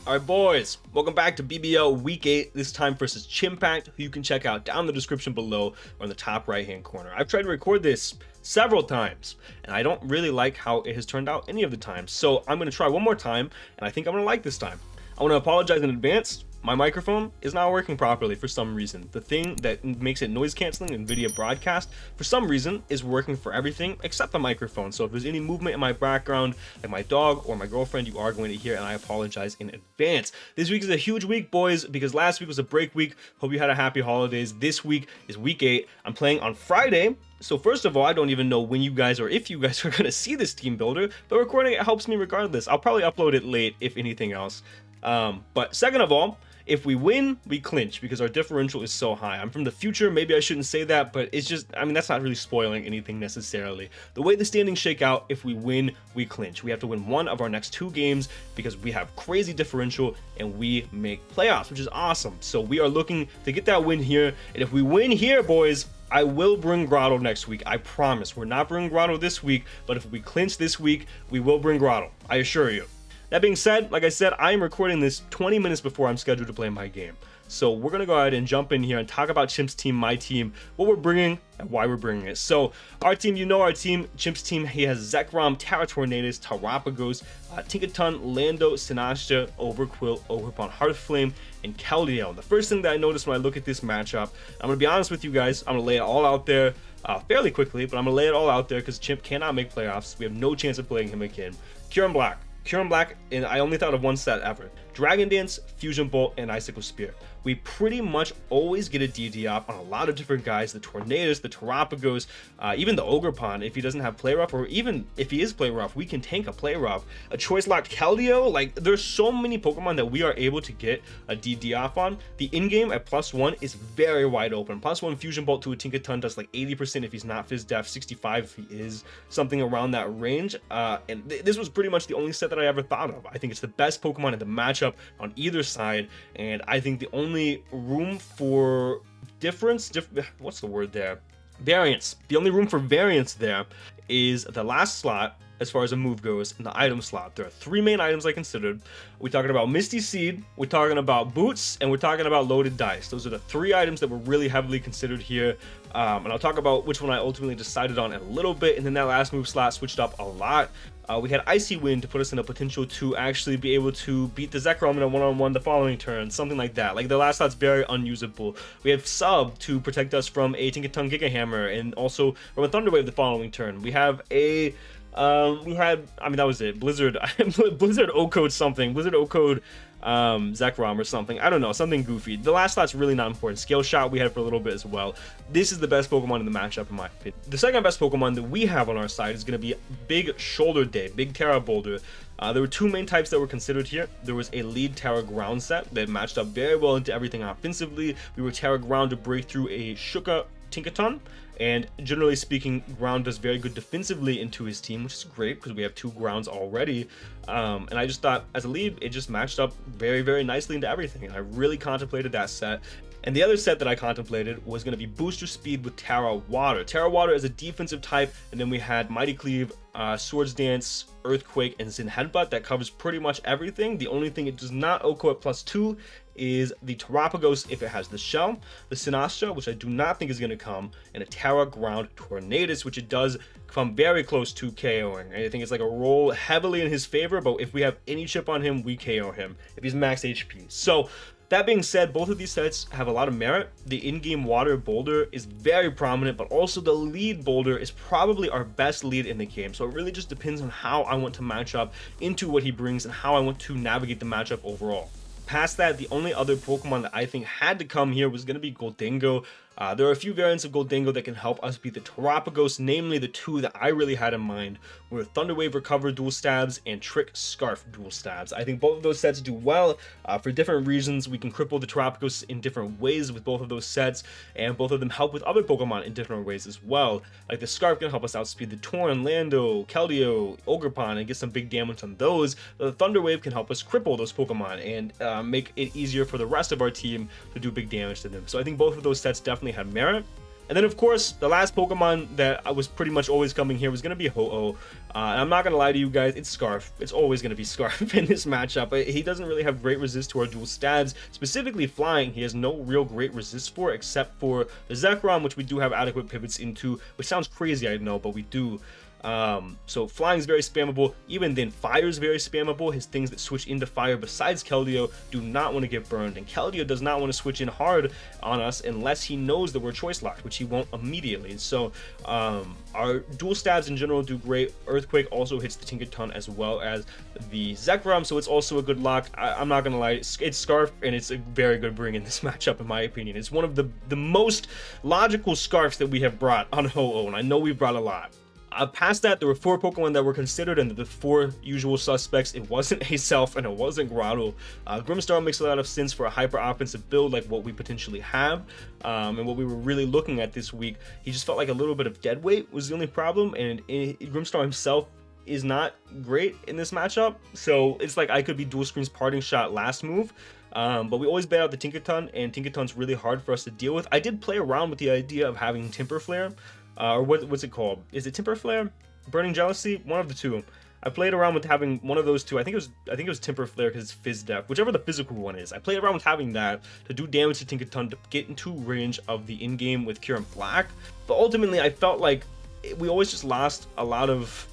Alright boys, welcome back to BBL Week 8, this time versus Chimpact, who you can check out down in the description below or in the top right hand corner. I've tried to record this several times, and I don't really like how it has turned out any of the times, so I'm going to try one more time, and I think I'm going to like this time. I want to apologize in advance. My microphone is not working properly for some reason. The thing that makes it noise canceling in video broadcast, for some reason, is working for everything except the microphone. So if there's any movement in my background, like my dog or my girlfriend, you are going to hear, and I apologize in advance. This week is a huge week, boys, because last week was a break week. Hope you had a happy holidays. This week is week 8. I'm playing on Friday. So first of all, I don't even know when you guys or if you guys are going to see this team builder, but recording it helps me regardless. I'll probably upload it late, if anything else. But second of all, if we win, we clinch because our differential is so high. I'm from the future, maybe I shouldn't say that, but it's just, I mean, that's not really spoiling anything necessarily. The way the standings shake out, if we win, we clinch. We have to win one of our next 2 games because we have crazy differential and we make playoffs, which is awesome. So we are looking to get that win here, and if we win here, boys, I will bring Grotto next week. I promise. We're not bringing Grotto this week, but if we clinch this week, we will bring Grotto. I assure you. That being said, like I said, I am recording this 20 minutes before I'm scheduled to play my game. So we're going to go ahead and jump in here and talk about Chimp's team, my team, what we're bringing, and why we're bringing it. So our team, you know our team, Chimp's team, he has Zekrom, Terra Tornadus, Terrapagos, Tinkaton, Lando, Sinasha, Overquill, Ogerpon, Hearthflame, and Keldeo. The first thing that I noticed when I look at this matchup, I'm going to be honest with you guys, I'm going to lay it all out there fairly quickly, but I'm going to lay it all out there because Chimp cannot make playoffs. We have no chance of playing him again. Kyurem-Black. Kyurem-Black, and I only thought of one set ever. Dragon Dance, Fusion Bolt, and Icicle Spear. We pretty much always get a DD off on a lot of different guys, the Tornadus, the Terrapagos, even the Ogerpon if he doesn't have Play Rough, or even if he is Play Rough, we can tank a Play Rough. A Choice Locked Keldeo, like there's so many Pokemon that we are able to get a DD off on. The in-game at +1 is very wide open. +1 Fusion Bolt to a Tinkaton does like 80% if he's not Fizz Def, 65 if he is, something around that range. And this was pretty much the only set that I ever thought of. I think it's the best Pokemon in the matchup on either side, and I think the only room for what's the word there? Variance. The only room for variance there is the last slot as far as a move goes in the item slot. There are 3 main items I considered. We're talking about Misty Seed, we're talking about Boots, and we're talking about Loaded Dice. Those are the 3 items that were really heavily considered here. And I'll talk about which one I ultimately decided on in a little bit, and then that last move slot switched up a lot. We had Icy Wind to put us in a potential to actually be able to beat the Zekrom in a one-on-one the following turn, something like that. Like the last slot's very unusable. We have Sub to protect us from a Tinkaton Giga Hammer and also from a Thunder Wave the following turn. We have a that was it. Blizzard O-Code something. Blizzard O-Code Zekrom or something. I don't know, something goofy. The last slot's really not important. Scale Shot we had for a little bit as well. This is the best Pokemon in the matchup in my opinion. The second best Pokemon that we have on our side is going to be Big Shoulder Day, Big Terra Boulder. There were 2 main types that were considered here. There was a lead Terra Ground set that matched up very well into everything offensively. We were Terra Ground to break through a Shuka Tinkaton, and generally speaking, Ground does very good defensively into his team, which is great because we have 2 Grounds already. And I just thought as a lead, it just matched up very, very nicely into everything, and I really contemplated that set. And the other set that I contemplated was going to be Booster Speed with Terra Water. Terra Water is a defensive type, and then we had Mighty Cleave, Swords Dance, Earthquake, and Zen Headbutt that covers pretty much everything. The only thing it does not OHKO at +2 is the Terrapagos if it has the Shell, the Sinasha, which I do not think is going to come, and a Terra Ground Tornadus, which it does come very close to KOing. I think it's like a roll heavily in his favor, but if we have any chip on him, we KO him if he's max HP. So that being said, both of these sets have a lot of merit. The in-game water Boulder is very prominent, but also the lead Boulder is probably our best lead in the game. So it really just depends on how I want to match up into what he brings and how I want to navigate the matchup overall. Past that, the only other Pokemon that I think had to come here was going to be Gholdengo. There are a few variants of Gholdengo that can help us beat the Terrapagos, namely the 2 that I really had in mind were Thunder Wave Recover dual stabs and Trick Scarf dual stabs. I think both of those sets do well for different reasons. We can cripple the Terrapagos in different ways with both of those sets, and both of them help with other Pokemon in different ways as well. Like the Scarf can help us outspeed the Torn, Lando, Keldeo, Ogerpon, and get some big damage on those. The Thunder Wave can help us cripple those Pokemon and make it easier for the rest of our team to do big damage to them. So I think both of those sets definitely had merit. And then, of course, the last Pokemon that I was pretty much always coming here was going to be Ho-Oh. And I'm not going to lie to you guys, it's Scarf. It's always going to be Scarf in this matchup. He doesn't really have great resist to our dual stabs. Specifically flying, he has no real great resist for, except for the Zekrom, which we do have adequate pivots into, which sounds crazy, I know, but we do. So flying is very spammable. Even then, fire is very spammable. His things that switch into fire besides Keldeo do not want to get burned, and Keldeo does not want to switch in hard on us unless he knows that we're choice locked, which he won't immediately. So our dual stabs in general do great. Earthquake also hits the Tinkaton as well as the Zekrom, so it's also a good lock. I'm not gonna lie, it's Scarf, and it's a very good bring in this matchup in my opinion. It's one of the most logical Scarfs that we have brought on Ho-Oh, and I know we've brought a lot. Past that, there were 4 Pokemon that were considered, and the 4 usual suspects, it wasn't a Self and it wasn't Grotto. Grimmstar makes a lot of sense for a hyper offensive build like what we potentially have, and what we were really looking at this week. He just felt like a little bit of dead weight was the only problem, and Grimmstar himself is not great in this matchup, so it's like I could be dual screens parting shot last move. But we always bet out the Tinkaton, and Tinkaton's really hard for us to deal with. I did play around with the idea of having Temper Flare, or what's it called? Is it Temper Flare? Burning Jealousy? One of the two. I played around with having one of those two. I think it was Temper Flare because it's Fizz Def, whichever the physical one is. I played around with having that to do damage to Tinkaton to get into range of the in-game with Kyurem-Black. But ultimately, I felt like we always just lost a lot of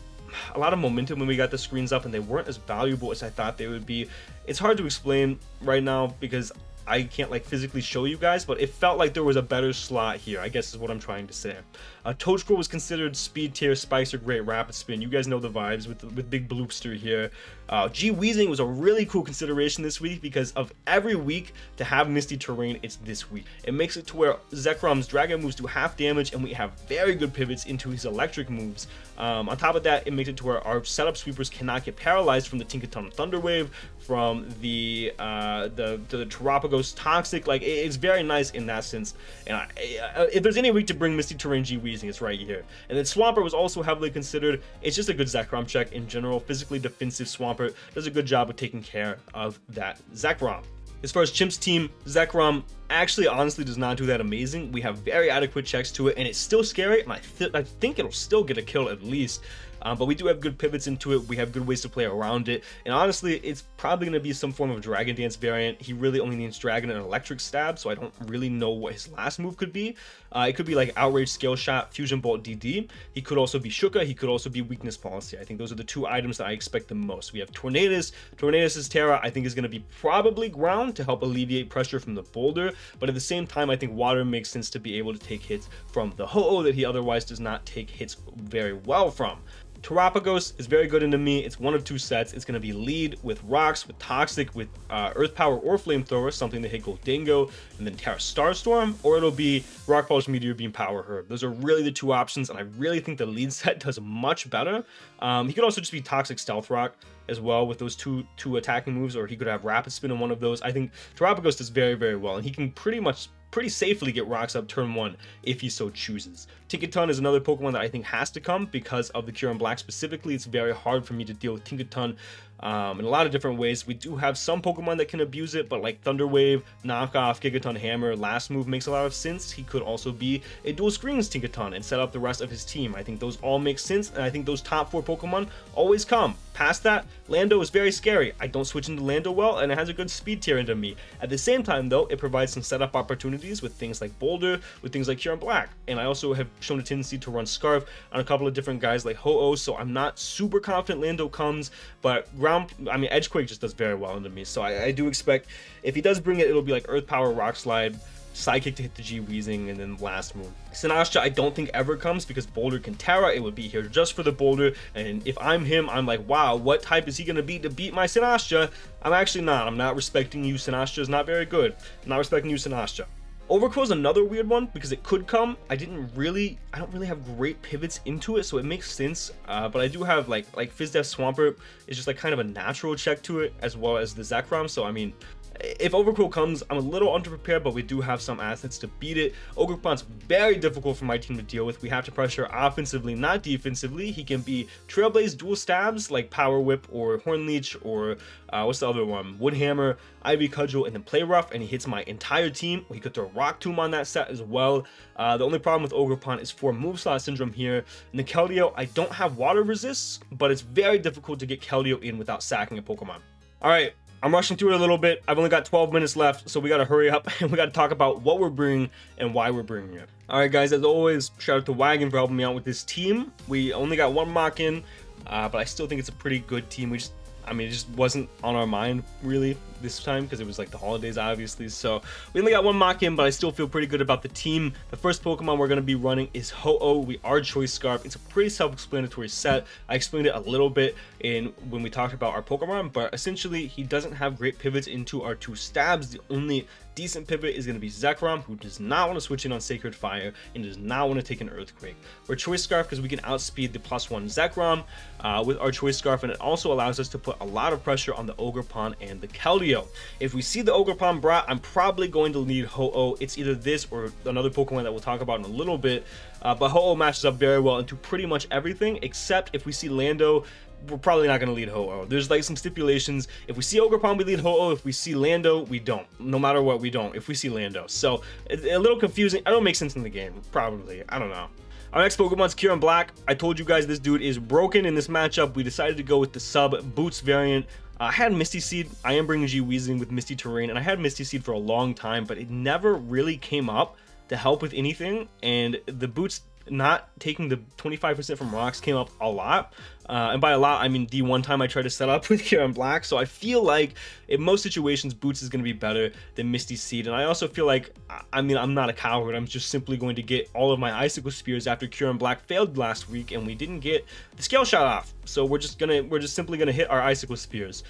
momentum when we got the screens up, and they weren't as valuable as I thought they would be. It's hard to explain right now because I can't like physically show you guys, but it felt like there was a better slot here, I guess is what I'm trying to say. Toadscroll was considered speed tier, spikes are great, rapid spin. You guys know the vibes with Big Bloopster here. Weezing was a really cool consideration this week because of every week to have Misty Terrain, it's this week. It makes it to where Zekrom's Dragon moves do half damage, and we have very good pivots into his electric moves. On top of that, it makes it to where our setup sweepers cannot get paralyzed from the Tinkaton Thunder Wave, from the Terrapagos Toxic. Like, it's very nice in that sense. And if there's any week to bring Misty Terrain Weezing, it's right here. And then Swampert was also heavily considered. It's just a good Zekrom check in general. Physically defensive Swampert does a good job of taking care of that Zekrom. As far as Chimp's team, Zekrom actually honestly does not do that amazing. We have very adequate checks to it, and it's still scary, and I think it'll still get a kill at least. But we do have good pivots into it. We have good ways to play around it. And honestly, it's probably going to be some form of Dragon Dance variant. He really only needs Dragon and Electric Stab, so I don't really know what his last move could be. It could be like Outrage, Scale Shot, Fusion Bolt, DD. He could also be Shuka. He could also be Weakness Policy. I think those are the 2 items that I expect the most. We have Tornadus. Tornadus' Terra, I think, is going to be probably Ground to help alleviate pressure from the Boulder. But at the same time, I think Water makes sense to be able to take hits from the Ho-Oh that he otherwise does not take hits very well from. Terrapagos is very good into me. It's one of 2 sets. It's going to be lead with Rocks, with Toxic, with Earth Power or Flamethrower, something to hit Gholdengo, and then Terra Starstorm, or it'll be Rock Polish, Meteor Beam, Power Herb. Those are really the 2 options, and I really think the lead set does much better. He could also just be Toxic Stealth Rock as well with those two attacking moves, or he could have Rapid Spin on one of those. I think Terrapagos does very, very well, and he can pretty safely get rocks up turn 1 if he so chooses. Tinkaton is another Pokemon that I think has to come because of the Kyurem-Black specifically. It's very hard for me to deal with Tinkaton in a lot of different ways. We do have some Pokemon that can abuse it, but like Thunder Wave, Knockoff, Gigaton Hammer, last move makes a lot of sense. He could also be a dual screens Tinkaton and set up the rest of his team. I think those all make sense, and I think those top 4 Pokemon always come. Past that, Lando is very scary. I don't switch into Lando well, and it has a good speed tier into me. At the same time though, it provides some setup opportunities with things like Boulder, with things like Kyurem-Black, and I also have shown a tendency to run Scarf on a couple of different guys like Ho-Oh, so I'm not super confident Lando comes, but Edgequake just does very well into me, so I do expect if he does bring it, it'll be like Earth Power, Rock Slide, Psychic to hit the Weezing, and then last move. Sinasha I don't think ever comes because Boulder can Terra. It would be here just for the Boulder, and if I'm him, I'm like, wow, what type is he going to be to beat my Sinasha? I'm actually not. I'm not respecting you. Sinasha is not very good. I'm not respecting you, Sinasha. Overcrow is another weird one because it could come. I don't really have great pivots into it, so it makes sense. But I do have like Fizdef Swampert is just like kind of a natural check to it, as well as the Zekrom. So I mean, if Overcrow comes, I'm a little underprepared, but we do have some assets to beat it. Ogerpon's very difficult for my team to deal with. We have to pressure offensively, not defensively. He can be Trailblaze dual stabs like Power Whip or Horn Leech or what's the other one? Woodhammer, Ivy Cudgel, and then Play Rough, and he hits my entire team. He could throw Rock Tomb on that set as well. The only problem with Ogerpon is for Moveslot Syndrome here. In the Keldeo, I don't have water resists, but it's very difficult to get Keldeo in without sacking a Pokemon. Alright, I'm rushing through it a little bit. I've only got 12 minutes left, so we gotta hurry up and we gotta talk about what we're bringing and why we're bringing it. Alright guys, as always, shout out to Wagon for helping me out with this team. We only got one mock in, but I still think it's a pretty good team. It just wasn't on our mind really this time because it was like the holidays obviously, so we only got one mock in, but I still feel pretty good about the team. The first Pokemon we're going to be running is Ho-Oh. We are Choice Scarf. It's a pretty self-explanatory set. I explained it a little bit when we talked about our Pokemon, but essentially he doesn't have great pivots into our two stabs. The only decent pivot is going to be Zekrom, who does not want to switch in on Sacred Fire and does not want to take an Earthquake. We're Choice Scarf because we can outspeed the +1 Zekrom with our Choice Scarf, and it also allows us to put a lot of pressure on the Ogerpon and the Keldeo. If we see the Ogerpon brat, I'm probably going to lead Ho-Oh. It's either this or another Pokemon that we'll talk about in a little bit, but Ho-Oh matches up very well into pretty much everything, except if we see Lando, we're probably not going to lead Ho-Oh. There's like some stipulations. If we see Ogerpon, we lead Ho-Oh. If we see Lando, we don't. No matter what, we don't if we see Lando. So it's a little confusing. I don't make sense in the game, probably. I don't know. Our next Pokemon's Kyurem-Black. I told you guys this dude is broken in this matchup. We decided to go with the sub Boots variant. I had Misty Seed. I am bringing G Weezing with Misty Terrain, and I had Misty Seed for a long time, but it never really came up to help with anything, and the Boots not taking the 25% from rocks came up a lot, and by a lot I mean the one time I tried to set up with Kyurem-Black. So I feel like in most situations Boots is going to be better than Misty Seed, and I also feel like, I mean, I'm not a coward. I'm just simply going to get all of my Icicle Spears after Kyurem-Black failed last week and we didn't get the Scale Shot off, so we're just simply gonna hit our Icicle Spears.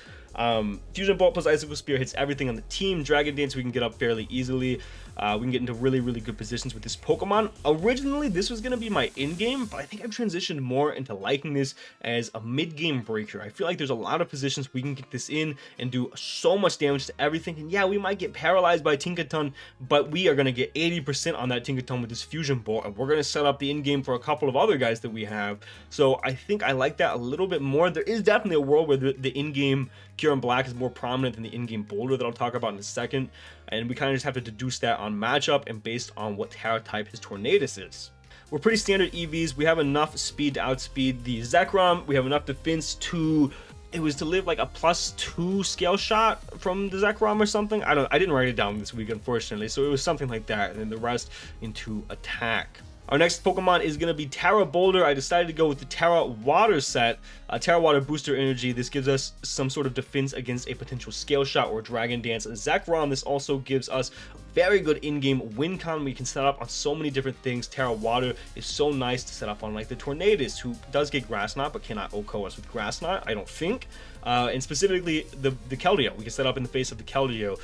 Fusion Bolt plus Icicle Spear hits everything on the team. Dragon Dance we can get up fairly easily. We can get into really good positions with this Pokemon. Originally this was going to be my in-game, but I think I've transitioned more into liking this as a mid-game breaker. I feel like there's a lot of positions we can get this in and do so much damage to everything, and yeah, we might get paralyzed by Tinkaton, but we are going to get 80% on that Tinkaton with this Fusion Bolt, and we're going to set up the in-game for a couple of other guys that we have. So I think I like that a little bit more. There is definitely a world where the in-game Kyurem-Black is more prominent than the in-game Boulder that I'll talk about in a second, and we kind of just have to deduce that on matchup and based on what Terra type his Tornadus is. We're pretty standard EVs. We have enough speed to outspeed the Zekrom. We have enough defense to, it was to live like a +2 Scale Shot from the Zekrom or something. I didn't write it down this week, unfortunately, so it was something like that, and then the rest into attack. Our next Pokemon is going to be Terra Boulder. I decided to go with the Terra Water set. Terra Water Booster Energy. This gives us some sort of defense against a potential Scale Shot or Dragon Dance. Zekrom, this also gives us very good in-game win con. We can set up on so many different things. Terra Water is so nice to set up on, like the Tornadus, who does get Grass Knot but cannot OHKO us with Grass Knot, I don't think. And specifically the Keldeo, we can set up in the face of the Keldeo.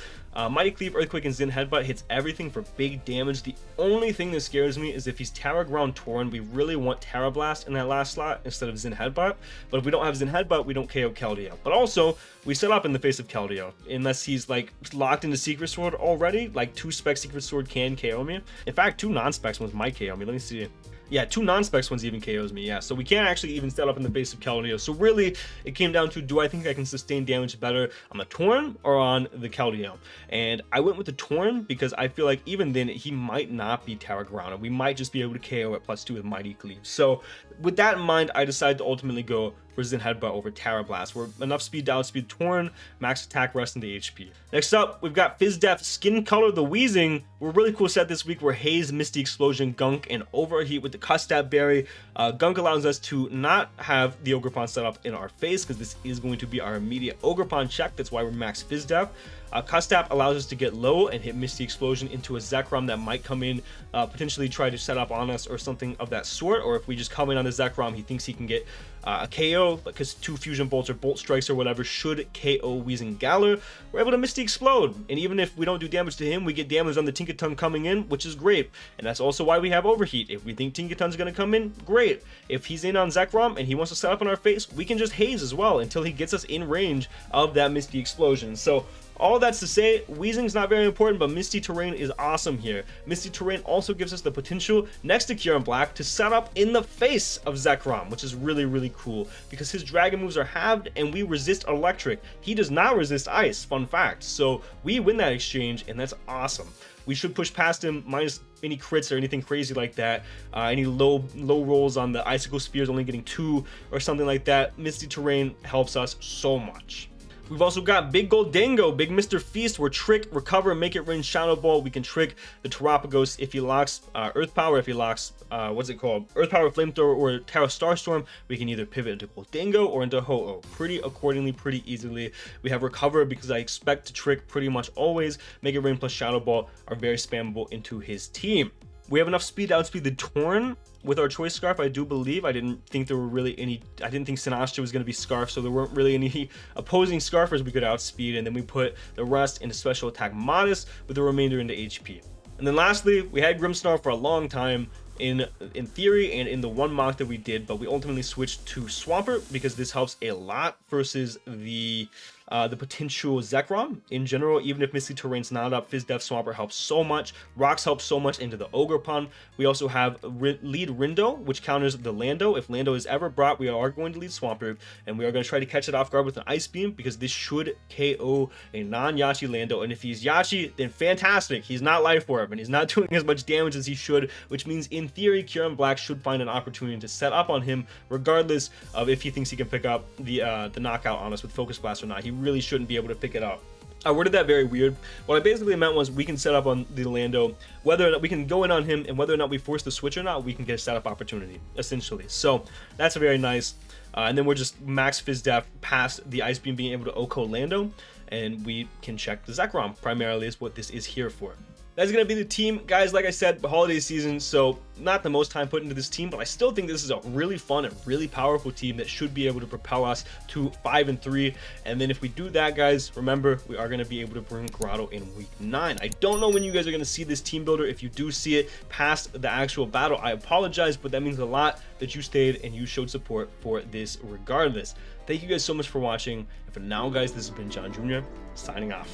Mighty Cleave, Earthquake, and Zen Headbutt hits everything for big damage. The only thing that scares me is if he's Terra Ground Torn, we really want Terra Blast in that last slot instead of Zen Headbutt. But if we don't have Zen Headbutt, we don't KO Keldeo. But also, we set up in the face of Keldeo, unless he's like locked into Secret Sword already. Like 2 Spec Secret Sword can KO me. In fact, 2 non-Specs ones might KO me. Let me see. Yeah, 2 non-specs ones even KOs me, yeah. So we can't actually even set up in the base of Keldeo. So really, it came down to, do I think I can sustain damage better on the Torn or on the Keldeo? And I went with the Torn because I feel like even then, he might not be Terra Grounded. We might just be able to KO at +2 with Mighty Cleave. So with that in mind, I decided to ultimately go for Zen Headbutt over Terra Blast. We're enough speed to outspeed Torn, max attack, rest in the HP. Next up, we've got Fizdef Skin Color the Weezing. We're a really cool set this week. We're Haze, Misty Explosion, Gunk, and Overheat with the Custap Berry. Gunk allows us to not have the Ogerpon set up in our face because this is going to be our immediate Ogerpon check. That's why we're max Fizdef. Custap allows us to get low and hit Misty Explosion into a Zekrom that might come in, potentially try to set up on us or something of that sort. Or if we just come in on the Zekrom, he thinks he can get a KO because 2 Fusion Bolts or Bolt Strikes or whatever should KO Weezing-Galar. We're able to Misty Explode, and even if we don't do damage to him, we get damage on the Tinkaton coming in, which is great. And that's also why we have Overheat. If we think Tinkaton's going to come in, great. If he's in on Zekrom and he wants to set up in our face, we can just Haze as well until he gets us in range of that Misty Explosion. So All that's to say, Weezing's not very important, but Misty Terrain is awesome here. Misty Terrain also gives us the potential, next to Kyurem-Black, to set up in the face of Zekrom, which is really, really cool, because his dragon moves are halved and we resist electric. He does not resist ice, fun fact. So we win that exchange, and that's awesome. We should push past him, minus any crits or anything crazy like that. Any low rolls on the Icicle Spears, only getting 2 or something like that. Misty Terrain helps us so much. We've also got Big Gholdengo, Big Mr. Feast, where trick, recover, make it rain, Shadow Ball. We can trick the Terapagos if he locks Earth Power, if he locks, what's it called? Earth Power, Flamethrower, or Terra Starstorm. We can either pivot into Gholdengo or into Ho-Oh. Pretty easily. We have Recover because I expect to trick pretty much always. Make it rain plus Shadow Ball are very spammable into his team. We have enough speed to outspeed the Torn with our Choice Scarf, I do believe. I didn't think there were really any, I didn't think Sinastra was going to be Scarf, so there weren't really any opposing Scarfers we could outspeed, and then we put the rest into Special Attack Modest with the remainder into HP. And then lastly, we had Grimmsnarl for a long time in theory and in the one mock that we did, but we ultimately switched to Swampert because this helps a lot versus the potential Zekrom in general. Even if Misty Terrain's not up, Fizz Def Swampert helps so much. Rocks help so much into the Ogerpon. We also have lead Rindo, which counters the Lando. If Lando is ever brought, we are going to lead Swampert, and we are going to try to catch it off guard with an Ice Beam because this should KO a non-Yachi Lando. And if he's Yachi, then fantastic. He's not Life Orb, and he's not doing as much damage as he should, which means in theory, Kyurem-Black should find an opportunity to set up on him, regardless of if he thinks he can pick up the knockout on us with Focus Blast or not. He really shouldn't be able to pick it up. I worded that very weird. What I basically meant was we can set up on the Lando, whether or not we can go in on him, and whether or not we force the switch or not, we can get a setup opportunity, essentially. So that's very nice. And then we're just max Fizz Def past the Ice Beam being able to OHKO Lando, and we can check the Zekrom, primarily is what this is here for. That's going to be the team, guys. Like I said, holiday season, so not the most time put into this team, but I still think this is a really fun and really powerful team that should be able to propel us to 5-3. And then if we do that, guys, remember, we are going to be able to bring Grotto in week 9. I don't know when you guys are going to see this team builder. If you do see it past the actual battle, I apologize, but that means a lot that you stayed and you showed support for this regardless. Thank you guys so much for watching. And for now, guys, this has been John Jr. signing off.